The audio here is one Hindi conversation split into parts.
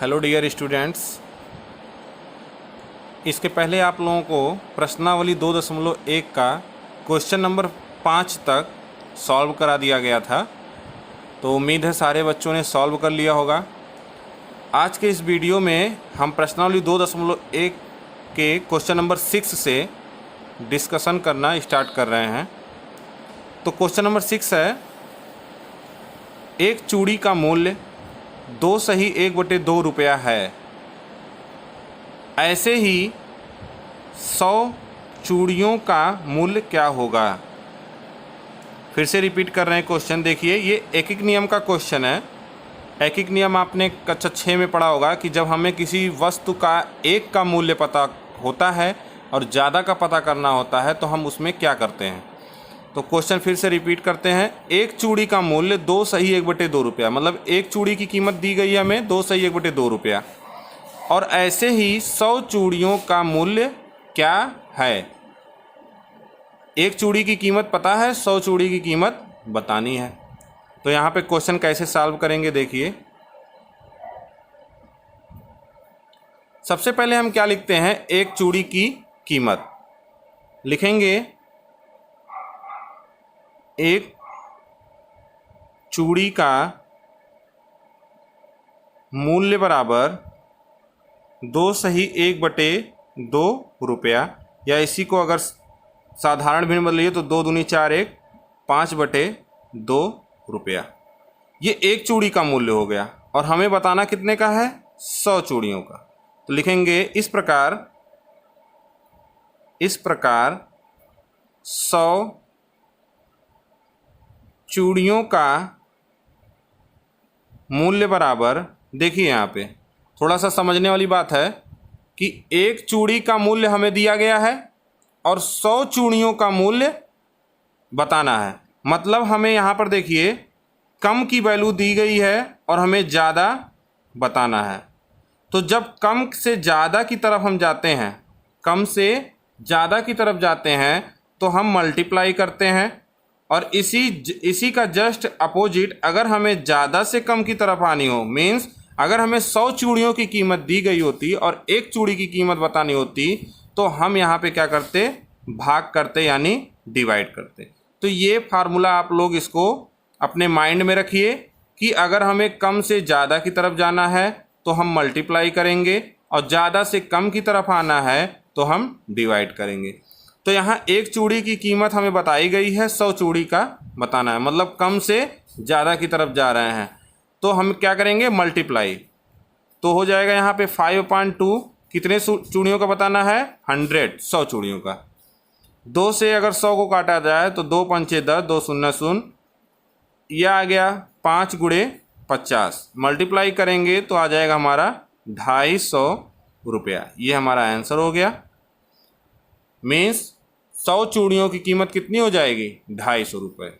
हेलो डियर स्टूडेंट्स, इसके पहले आप लोगों को प्रश्नावली 2.1 का क्वेश्चन नंबर 5 तक सॉल्व करा दिया गया था। तो उम्मीद है सारे बच्चों ने सॉल्व कर लिया होगा। आज के इस वीडियो में हम प्रश्नावली 2.1 के क्वेश्चन नंबर 6 से डिस्कशन करना स्टार्ट कर रहे हैं। तो क्वेश्चन नंबर 6 है, एक चूड़ी का मूल्य 2 सही 1/2 रुपया है। ऐसे ही 100 चूड़ियों का मूल्य क्या होगा। फिर से रिपीट कर रहे हैं क्वेश्चन। देखिए, ये एकिक नियम का क्वेश्चन है। एकिक नियम आपने कक्षा 6 में पढ़ा होगा कि जब हमें किसी वस्तु का एक का मूल्य पता होता है और ज़्यादा का पता करना होता है तो हम उसमें क्या करते हैं। तो क्वेश्चन फिर से रिपीट करते हैं। एक चूड़ी का मूल्य 2 सही 1/2 रुपया, मतलब एक चूड़ी की कीमत दी गई है हमें 2 सही 1/2 रुपया। और ऐसे ही 100 चूड़ियों का मूल्य क्या है। एक चूड़ी की कीमत पता है, 100 चूड़ी की कीमत बतानी है। तो यहाँ पे क्वेश्चन कैसे सॉल्व करेंगे देखिए। सबसे पहले हम क्या लिखते हैं, एक चूड़ी की कीमत लिखेंगे। एक चूड़ी का मूल्य बराबर 2 सही 1/2 रुपया, या इसी को अगर साधारण भी बदलिए तो 2 दूनी 4 1 5/2 रुपया। ये एक चूड़ी का मूल्य हो गया और हमें बताना कितने का है, 100 चूड़ियों का। तो लिखेंगे इस प्रकार 100 चूड़ियों का मूल्य बराबर, देखिए यहाँ पे थोड़ा सा समझने वाली बात है कि एक चूड़ी का मूल्य हमें दिया गया है और 100 चूड़ियों का मूल्य बताना है। मतलब हमें यहाँ पर देखिए कम की वैल्यू दी गई है और हमें ज़्यादा बताना है। तो जब कम से ज़्यादा की तरफ हम जाते हैं, कम से ज़्यादा की तरफ जाते हैं तो हम मल्टीप्लाई करते हैं। और इसी का जस्ट अपोजिट, अगर हमें ज़्यादा से कम की तरफ आनी हो, मीन्स अगर हमें 100 चूड़ियों की कीमत दी गई होती और एक चूड़ी की कीमत बतानी होती तो हम यहाँ पे क्या करते, भाग करते, यानी डिवाइड करते। तो ये फार्मूला आप लोग इसको अपने माइंड में रखिए कि अगर हमें कम से ज़्यादा की तरफ जाना है तो हम मल्टीप्लाई करेंगे और ज़्यादा से कम की तरफ आना है तो हम डिवाइड करेंगे। तो यहाँ एक चूड़ी की कीमत हमें बताई गई है, 100 चूड़ी का बताना है, मतलब कम से ज़्यादा की तरफ जा रहे हैं तो हम क्या करेंगे, मल्टीप्लाई। तो हो जाएगा यहाँ पे 5/2, कितने चूड़ियों का बताना है, 100 चूड़ियों का। 2 से अगर 100 को काटा जाए तो 2 5 6 10, 2 0 0, यह आ गया 5 × 50। मल्टीप्लाई करेंगे तो आ जाएगा हमारा 250 रुपया। ये हमारा आंसर हो गया। मीन्स 100 चूड़ियों की कीमत कितनी हो जाएगी, 250 रुपये।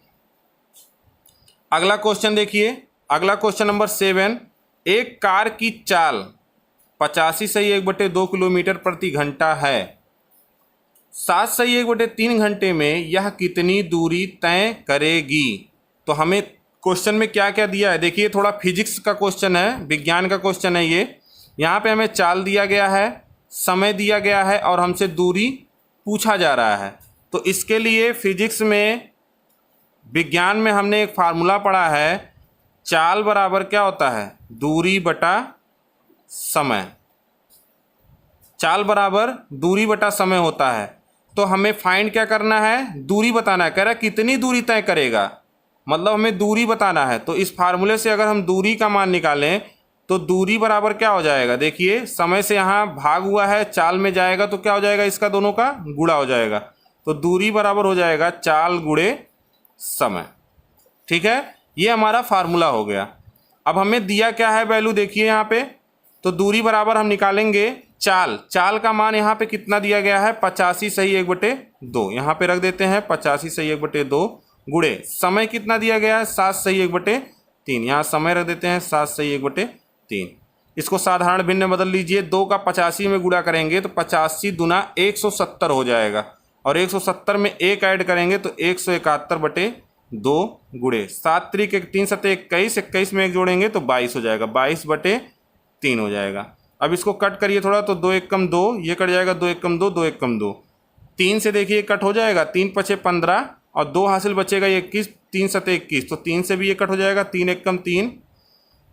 अगला क्वेश्चन देखिए। अगला क्वेश्चन नंबर 7, एक कार की चाल 85 सही 1/2 किलोमीटर प्रति घंटा है। 7 सही 1/3 घंटे में यह कितनी दूरी तय करेगी। तो हमें क्वेश्चन में क्या क्या दिया है देखिए, थोड़ा फिजिक्स का क्वेश्चन है, विज्ञान का क्वेश्चन है ये। यहाँ पे हमें चाल दिया गया है, समय दिया गया है और हमसे दूरी पूछा जा रहा है। तो इसके लिए फिजिक्स में, विज्ञान में हमने एक फार्मूला पढ़ा है, चाल बराबर क्या होता है, दूरी बटा समय। चाल बराबर दूरी बटा समय होता है। तो हमें फाइंड क्या करना है, दूरी बताना है। कह रहा है कितनी दूरी तय करेगा, मतलब हमें दूरी बताना है। तो इस फार्मूले से अगर हम दूरी का मान निकालें तो दूरी बराबर क्या हो जाएगा, देखिए समय से यहाँ भाग हुआ है, चाल में जाएगा तो क्या हो जाएगा, इसका दोनों का गुणा हो जाएगा। तो दूरी बराबर हो जाएगा चाल गुणे समय। ठीक है, ये हमारा फार्मूला हो गया। अब हमें दिया क्या है वैल्यू, देखिए यहाँ पे। तो दूरी बराबर हम निकालेंगे चाल का मान यहाँ पे कितना दिया गया है, 85 सही 1/2। यहाँ पे रख देते हैं 85 सही 1/2 गुणे समय कितना दिया गया है, 7 सही 1/3। यहाँ समय रख देते हैं 7 सही 1/3। इसको साधारण भिन्न बदल लीजिए, 2 का 85 में गुणा करेंगे तो 85 दूना 170 हो जाएगा और 170 में 1 ऐड करेंगे तो 171/2 गुणे 7 × 3 = 21, 21 में 1 जोड़ेंगे तो 22 हो जाएगा। 22/3 3 हो जाएगा। अब इसको कट करिए थोड़ा, तो 2 एक कम 2, ये कट जाएगा, 2 एक कम 2, 2 एक कम 2, 3 से देखिए कट हो जाएगा, 3 पचे 15 और 2 हासिल बचेगा 21, 3 सते 21, तो 3 से भी ये कट हो जाएगा, 3 एक कम 3,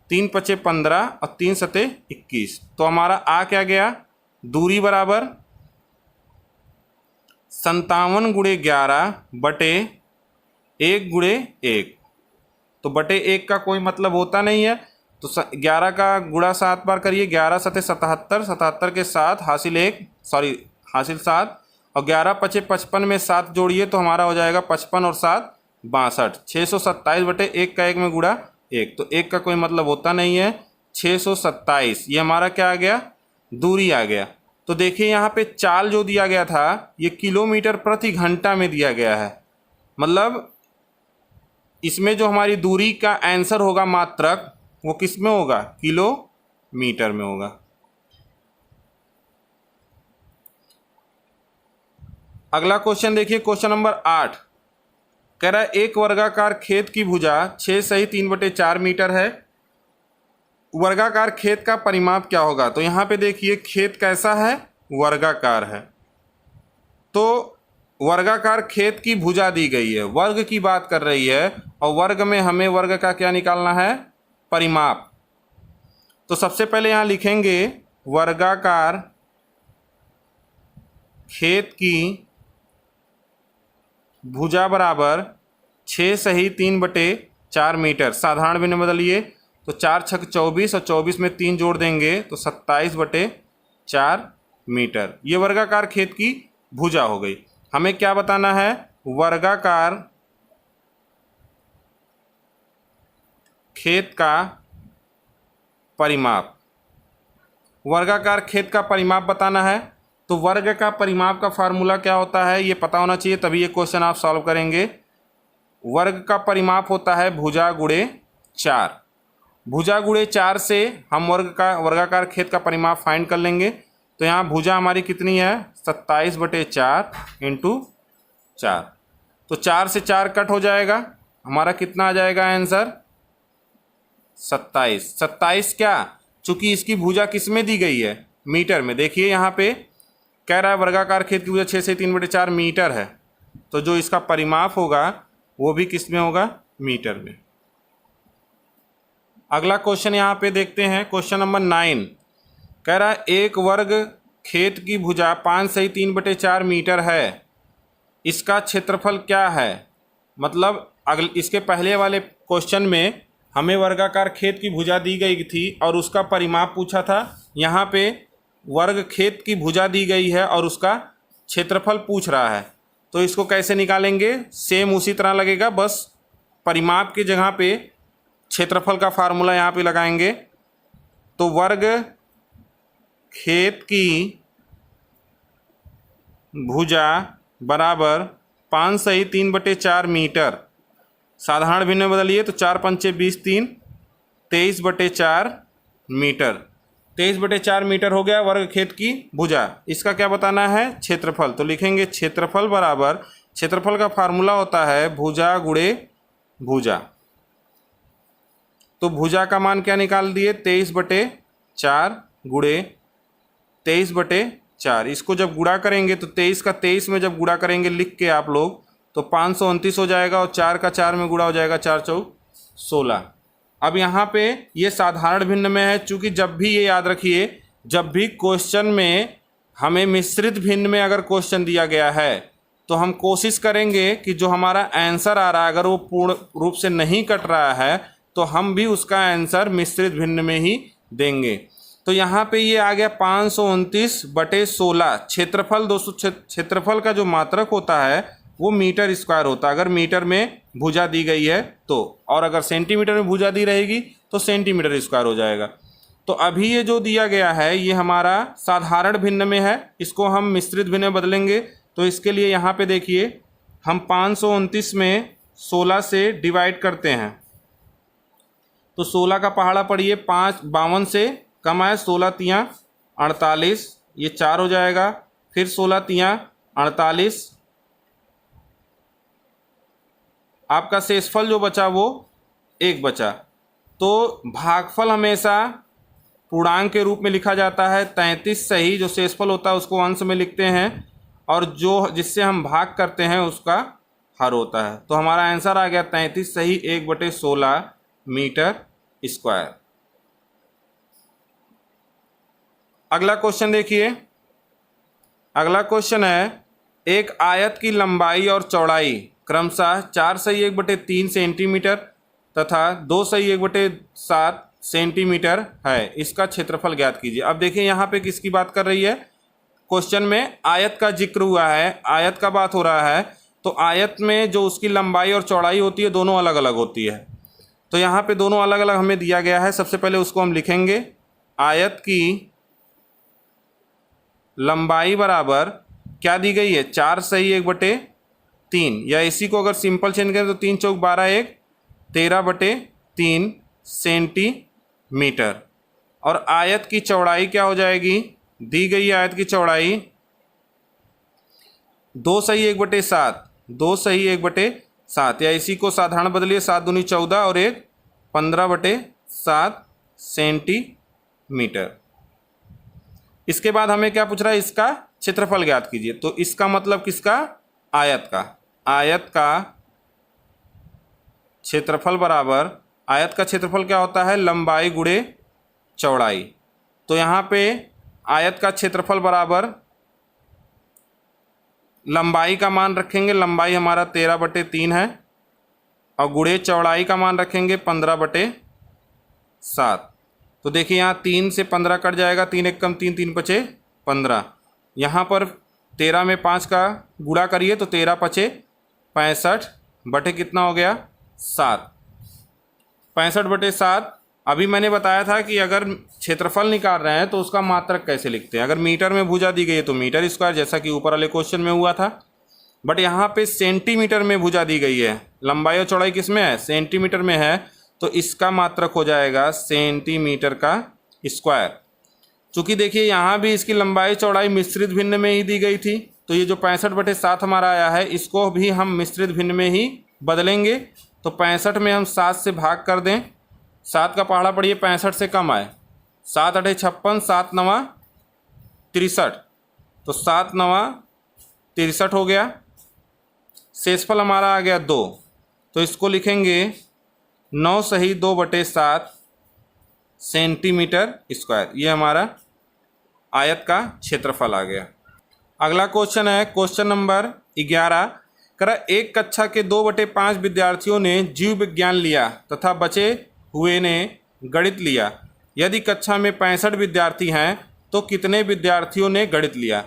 3 पचे 15 और 3 सते 21। तो हमारा आ क्या गया, दूरी बराबर 57 गुणे 11 बटे 1 गुणे 1। तो बटे 1 का कोई मतलब होता नहीं है, तो 11 का गुणा 7 बार करिए, 11 सते 77, 77 के 7 हासिल 1, सॉरी हासिल 7, और 11 पचे 55 में 7 जोड़िए तो हमारा हो जाएगा 55 और 7 62, 627 बटे 1 का 1 में गुणा 1, तो 1 का कोई मतलब होता नहीं है, 627 ये हमारा क्या आ गया, दूरी आ गया। तो देखिए यहाँ पे चाल जो दिया गया था ये किलोमीटर प्रति घंटा में दिया गया है, मतलब इसमें जो हमारी दूरी का आंसर होगा मात्रक वो किस में होगा, किलोमीटर में होगा। अगला क्वेश्चन देखिए, क्वेश्चन नंबर 8 कह रहा है एक वर्गाकार खेत की भुजा 6 सही 3/4 मीटर है, वर्गाकार खेत का परिमाप क्या होगा। तो यहाँ पे देखिए खेत कैसा है, वर्गाकार है, तो वर्गाकार खेत की भुजा दी गई है, वर्ग की बात कर रही है, और वर्ग में हमें वर्ग का क्या निकालना है, परिमाप। तो सबसे पहले यहाँ लिखेंगे वर्गाकार खेत की भुजा बराबर 6 सही 3/4 मीटर, साधारण भिन्न बदलिए तो 4 छक 24 और 24 में 3 जोड़ देंगे तो 27/4 मीटर। ये वर्गाकार खेत की भुजा हो गई। हमें क्या बताना है, वर्गाकार खेत का परिमाप, वर्गाकार खेत का परिमाप बताना है। तो वर्ग का परिमाप का फार्मूला क्या होता है ये पता होना चाहिए, तभी ये क्वेश्चन आप सॉल्व करेंगे। वर्ग का परिमाप होता है भुजा गुणे 4, भुजा गुणे 4 से हम वर्गाकार खेत का परिमाप फाइंड कर लेंगे। तो यहाँ भुजा हमारी कितनी है, 27/4 इंटू 4, तो 4 से 4 कट हो जाएगा, हमारा कितना आ जाएगा आंसर, 27। 27 क्या, चूंकि इसकी भुजा किस में दी गई है, मीटर में। देखिए यहाँ पे कह रहा है वर्गाकार खेत की भुजा 6 से 3/4 मीटर है, तो जो इसका परिमाप होगा वो भी किस में होगा, मीटर में। अगला क्वेश्चन यहाँ पे देखते हैं, क्वेश्चन नंबर 9 कह रहा है एक वर्ग खेत की भुजा 5 सही 3/4 मीटर है, इसका क्षेत्रफल क्या है। मतलब इसके पहले वाले क्वेश्चन में हमें वर्गाकार खेत की भुजा दी गई थी और उसका परिमाप पूछा था, यहाँ पे वर्ग खेत की भुजा दी गई है और उसका क्षेत्रफल पूछ रहा है। तो इसको कैसे निकालेंगे, सेम उसी तरह लगेगा, बस परिमाप की जगह पे क्षेत्रफल का फार्मूला यहाँ पे लगाएंगे। तो वर्ग खेत की भुजा बराबर 5 सही 3/4 मीटर, साधारण भिन्न में बदलिए तो 4 पंचे 20 3, 23/4 मीटर, 23/4 मीटर हो गया वर्ग खेत की भुजा। इसका क्या बताना है, क्षेत्रफल। तो लिखेंगे क्षेत्रफल बराबर, क्षेत्रफल का फार्मूला होता है भुजा गुणे भुजा। तो भुजा का मान क्या निकाल दिए, 23/4 गुणे 23/4। इसको जब गुणा करेंगे तो 23 का 23 में जब गुणा करेंगे लिख के आप लोग तो 529 हो जाएगा, और 4 का 4 में गुणा हो जाएगा, 4 चौक 16। अब यहाँ पे ये साधारण भिन्न में है, चूँकि जब भी ये याद रखिए, जब भी क्वेश्चन में हमें मिश्रित भिन्न में अगर क्वेश्चन दिया गया है तो हम कोशिश करेंगे कि जो हमारा आंसर आ रहा है अगर वो पूर्ण रूप से नहीं कट रहा है तो हम भी उसका आंसर मिश्रित भिन्न में ही देंगे। तो यहाँ पे ये आ गया 529/16। क्षेत्रफल दोस्तों, क्षेत्रफल का जो मात्रक होता है वो मीटर स्क्वायर होता है अगर मीटर में भुजा दी गई है तो, और अगर सेंटीमीटर में भुजा दी रहेगी तो सेंटीमीटर स्क्वायर हो जाएगा। तो अभी ये जो दिया गया है ये हमारा साधारण भिन्न में है, इसको हम मिश्रित भिन्न में बदलेंगे। तो इसके लिए यहाँ पे देखिए हम 529 में 16 से डिवाइड करते हैं, तो 16 का पहाड़ा पढ़िए, 52 से कम आए, 16 तियाँ 48, ये 4 हो जाएगा, फिर 16 तियाँ 48, आपका शेषफल जो बचा वो 1 बचा। तो भागफल हमेशा पूर्णांक के रूप में लिखा जाता है। 33 सही, जो शेषफल होता है उसको अंश में लिखते हैं, और जो जिससे हम भाग करते हैं उसका हर होता है। तो हमारा आंसर आ गया 33 सही 1/16 मीटर स्क्वायर। अगला क्वेश्चन देखिए। अगला क्वेश्चन है, एक आयत की लंबाई और चौड़ाई क्रमशः 4 सही 1/3 सेंटीमीटर तथा 2 सही 1/7 सेंटीमीटर है, इसका क्षेत्रफल ज्ञात कीजिए। अब देखिए यहाँ पे किसकी बात कर रही है, क्वेश्चन में आयत का जिक्र हुआ है, आयत का बात हो रहा है। तो आयत में जो उसकी लंबाई और चौड़ाई होती है दोनों अलग अलग होती है। तो यहाँ पे दोनों अलग अलग हमें दिया गया है। सबसे पहले उसको हम लिखेंगे, आयत की लंबाई बराबर क्या दी गई है, 4 सही 1/3, या इसी को अगर सिंपल चेंज करें तो 3 चौक 12 1 13/3 सेंटीमीटर। और आयत की चौड़ाई क्या हो जाएगी, दी गई है आयत की चौड़ाई 2 सही 1/7, 2 सही 1/7, या इसी को साधारण बदलिए 7 दूनी 14 और 1 15/7 सेंटीमीटर। इसके बाद हमें क्या पूछ रहा है, इसका क्षेत्रफल ज्ञात कीजिए। तो इसका मतलब किसका, आयत का। आयत का क्षेत्रफल बराबर, आयत का क्षेत्रफल क्या होता है, लंबाई गुणे चौड़ाई। तो यहाँ पे आयत का क्षेत्रफल बराबर लंबाई का मान रखेंगे, लंबाई हमारा 13/3 है, और गुणे चौड़ाई का मान रखेंगे 15/7। तो देखिए यहाँ 3 से 15 कट जाएगा, 3 1 कम 3, 3 पचे 15। यहाँ पर 13 में 5 का गुणा करिए तो 13 पचे 65 बटे कितना हो गया 7, 65/7। अभी मैंने बताया था कि अगर क्षेत्रफल निकाल रहे हैं तो उसका मात्रक कैसे लिखते हैं। अगर मीटर में भुजा दी गई है तो मीटर स्क्वायर, जैसा कि ऊपर वाले क्वेश्चन में हुआ था। बट यहाँ पे सेंटीमीटर में भुजा दी गई है, लंबाई और चौड़ाई किस में है, सेंटीमीटर में है, तो इसका मात्रक हो जाएगा सेंटीमीटर का स्क्वायर। चूँकि देखिए यहाँ भी इसकी लंबाई चौड़ाई मिश्रित भिन्न में ही दी गई थी, तो ये जो 65/7 हमारा आया है इसको भी हम मिश्रित भिन्न में ही बदलेंगे। तो 65 में हम 7 से भाग कर दें, 7 का पहाड़ा पड़िए 65 से कम आए, 7 8 56, 7 9 63, तो 7 9 63 हो गया। शेषफल हमारा आ गया 2, तो इसको लिखेंगे 9 सही 2/7 सेंटीमीटर स्क्वायर। ये हमारा आयत का क्षेत्रफल आ गया। अगला क्वेश्चन है क्वेश्चन नंबर 11। करा एक कक्षा के 2/5 विद्यार्थियों ने जीव विज्ञान लिया तथा बचे हुए ने गणित लिया। यदि कक्षा में 65 विद्यार्थी हैं तो कितने विद्यार्थियों ने गणित लिया।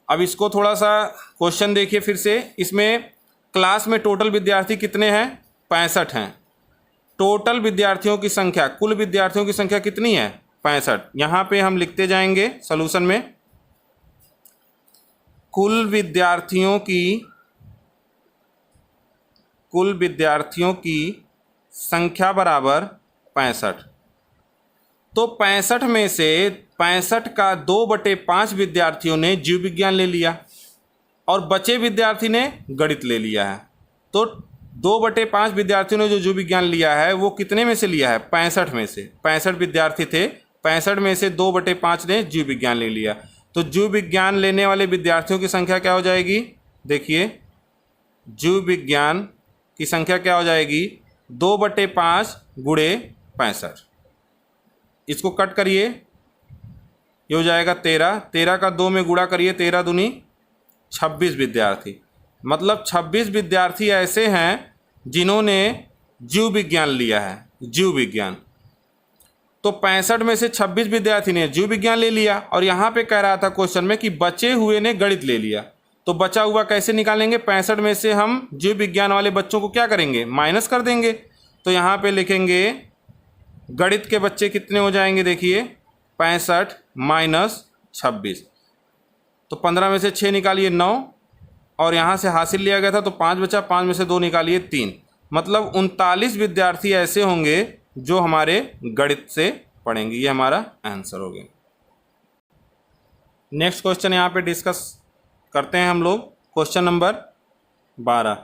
अब इसको थोड़ा सा क्वेश्चन देखिए फिर से। इसमें क्लास में टोटल विद्यार्थी कितने हैं, 65 हैं। टोटल विद्यार्थियों की संख्या, कुल विद्यार्थियों की संख्या कितनी है, 65। यहाँ पे हम लिखते जाएंगे सॉल्यूशन में, कुल विद्यार्थियों की संख्या बराबर 65। तो 65 में से 65 का 2/5 विद्यार्थियों ने जीव विज्ञान ले लिया और बचे विद्यार्थी ने गणित ले लिया है। तो 2/5 विद्यार्थियों ने जो जीव विज्ञान लिया है वो कितने में से लिया है, 65 में से। 65 विद्यार्थी थे, 65 में से 2/5 ने जीव विज्ञान ले लिया। तो जीव विज्ञान लेने वाले विद्यार्थियों की संख्या क्या हो जाएगी, देखिए जीव विज्ञान की संख्या क्या हो जाएगी, 2/5 गुणे 65। इसको कट करिए, ये हो जाएगा 13। 13 का 2 में गुणा करिए, 13 दूनी 26 विद्यार्थी। मतलब 26 विद्यार्थी ऐसे हैं जिन्होंने जीव विज्ञान लिया है, जीव विज्ञान। तो 65 में से 26 विद्यार्थी ने जीव विज्ञान ले लिया, और यहाँ पे कह रहा था क्वेश्चन में कि बचे हुए ने गणित ले लिया। तो बचा हुआ कैसे निकालेंगे, 65 में से हम जीव विज्ञान वाले बच्चों को क्या करेंगे, माइनस कर देंगे। तो यहाँ पे लिखेंगे गणित के बच्चे कितने हो जाएंगे, देखिए 65 माइनस 26। तो 15 में से 6 निकालिए 9, और यहाँ से हासिल लिया गया था तो 5 बचा, 5 में से 2 निकालिए 3। मतलब 39 विद्यार्थी ऐसे होंगे जो हमारे गणित से पढ़ेंगे। ये हमारा आंसर हो गया। नेक्स्ट क्वेश्चन यहाँ पे डिस्कस करते हैं हम लोग, क्वेश्चन नंबर 12।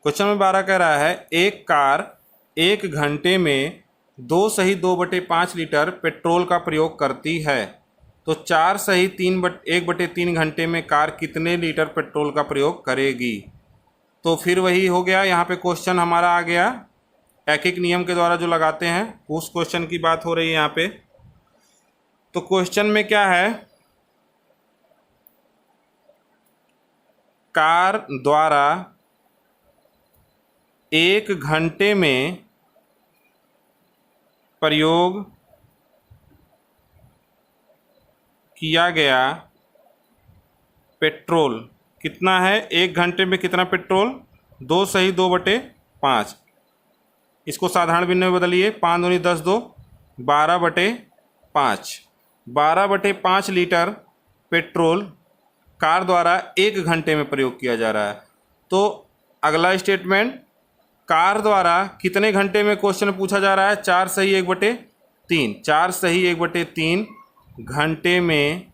क्वेश्चन नंबर 12 कह रहा है एक कार 1 घंटे में 2 सही 2/5 लीटर पेट्रोल का प्रयोग करती है, तो 4 सही 1/3 घंटे में कार कितने लीटर पेट्रोल का प्रयोग करेगी। तो फिर वही हो गया, यहाँ पे क्वेश्चन हमारा आ गया एक एक नियम के द्वारा जो लगाते हैं उस क्वेश्चन की बात हो रही है यहाँ पे। तो क्वेश्चन में क्या है, कार द्वारा 1 घंटे में प्रयोग किया गया पेट्रोल कितना है। 1 घंटे में कितना पेट्रोल, 2 सही 2/5। इसको साधारण भिन्न में बदलिए, 5 दूनी 10 2 12/5। 12/5 लीटर पेट्रोल कार द्वारा 1 घंटे में प्रयोग किया जा रहा है। तो अगला स्टेटमेंट, कार द्वारा कितने घंटे में क्वेश्चन पूछा जा रहा है, 4 सही 1/3। 4 सही 1/3 घंटे में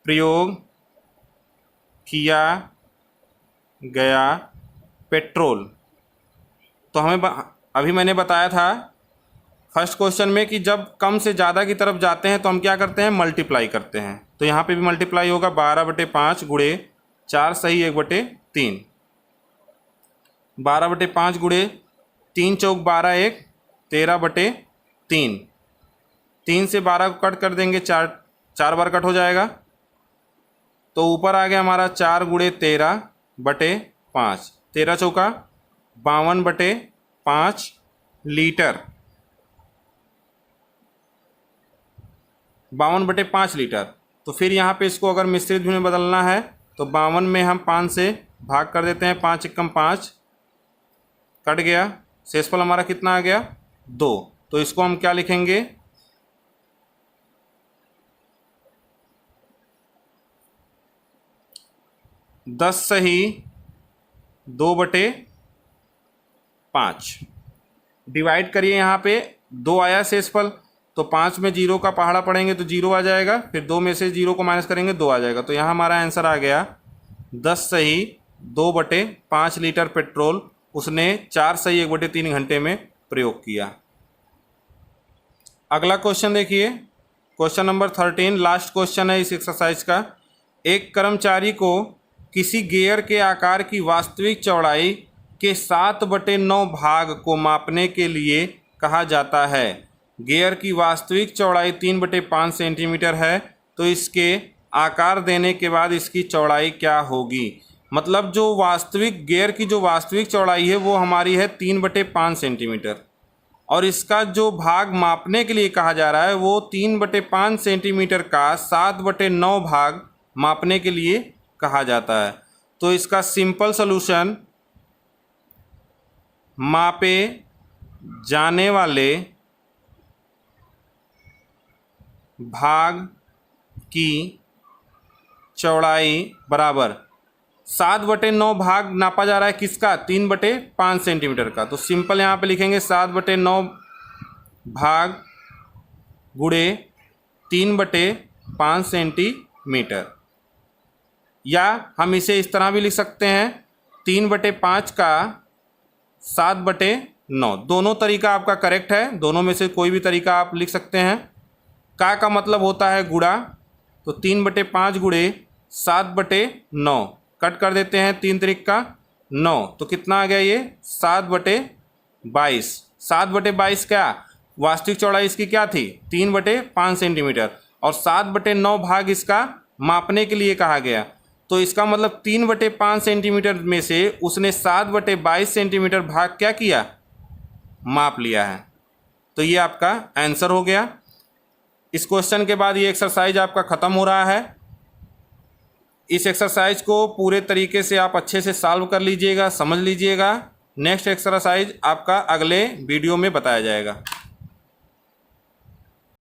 प्रयोग किया गया पेट्रोल। तो हमें अभी मैंने बताया था फर्स्ट क्वेश्चन में कि जब कम से ज़्यादा की तरफ जाते हैं तो हम क्या करते हैं, मल्टीप्लाई करते हैं। तो यहाँ पे भी मल्टीप्लाई होगा, 12/5 गुणे 4 सही 1/3। 12/5 गुणे 3 चौक 12 1 13/3। 3 से 12 को कट कर देंगे, 4 बार कट हो जाएगा। तो ऊपर आ गया हमारा 4 गुणे 13/5। 13 चौका 52/5 लीटर। 52/5 लीटर। तो फिर यहाँ पे इसको अगर मिश्रित भी में बदलना है तो 52 में हम 5 से भाग कर देते हैं, 5 एकम 5 कट गया, शेषफल हमारा कितना आ गया 2। तो इसको हम क्या लिखेंगे, 10 सही 2/5। डिवाइड करिए, यहाँ पे 2 आया शेषफल, तो 5 में 0 का पहाड़ा पड़ेंगे तो 0 आ जाएगा, फिर 2 में से 0 को माइनस करेंगे 2 आ जाएगा। तो यहाँ हमारा आंसर आ गया 10 सही 2/5 लीटर पेट्रोल उसने 4 सही 1/3 घंटे में प्रयोग किया। अगला क्वेश्चन देखिए, क्वेश्चन नंबर 13 लास्ट क्वेश्चन है इस एक्सरसाइज का। एक कर्मचारी को किसी गियर के आकार की वास्तविक चौड़ाई के 7/9 भाग को मापने के लिए कहा जाता है। गियर की वास्तविक चौड़ाई 3/5 सेंटीमीटर है, तो इसके आकार देने के बाद इसकी चौड़ाई क्या होगी। मतलब जो वास्तविक गियर की जो वास्तविक चौड़ाई है वो हमारी है 3/5 सेंटीमीटर, और इसका जो भाग मापने के लिए कहा जा रहा है वो 3/5 सेंटीमीटर का 7/9 भाग मापने के लिए कहा जाता है। तो इसका सिंपल सॉल्यूशन, मापे जाने वाले भाग की चौड़ाई बराबर 7/9 भाग नापा जा रहा है किसका, 3/5 सेंटीमीटर का। तो सिंपल यहाँ पे लिखेंगे 7/9 भाग गुणे 3/5 सेंटीमीटर, या हम इसे इस तरह भी लिख सकते हैं 3/5 का 7/9। दोनों तरीका आपका करेक्ट है, दोनों में से कोई भी तरीका आप लिख सकते हैं। का मतलब होता है गुणा, तो 3/5 गुणे 7/9 कट कर देते हैं, 3 त्रिक का 9, तो कितना आ गया ये 7/22। 7/22 क्या वास्तविक चौड़ाई इसकी क्या थी 3/5 सेंटीमीटर, और 7/9 भाग इसका मापने के लिए कहा गया। तो इसका मतलब 3/5 सेंटीमीटर में से उसने 7/22 सेंटीमीटर भाग क्या किया, माप लिया है। तो ये आपका आंसर हो गया। इस क्वेश्चन के बाद ये एक्सरसाइज आपका ख़त्म हो रहा है। इस एक्सरसाइज को पूरे तरीके से आप अच्छे से सॉल्व कर लीजिएगा, समझ लीजिएगा। नेक्स्ट एक्सरसाइज आपका अगले वीडियो में बताया जाएगा।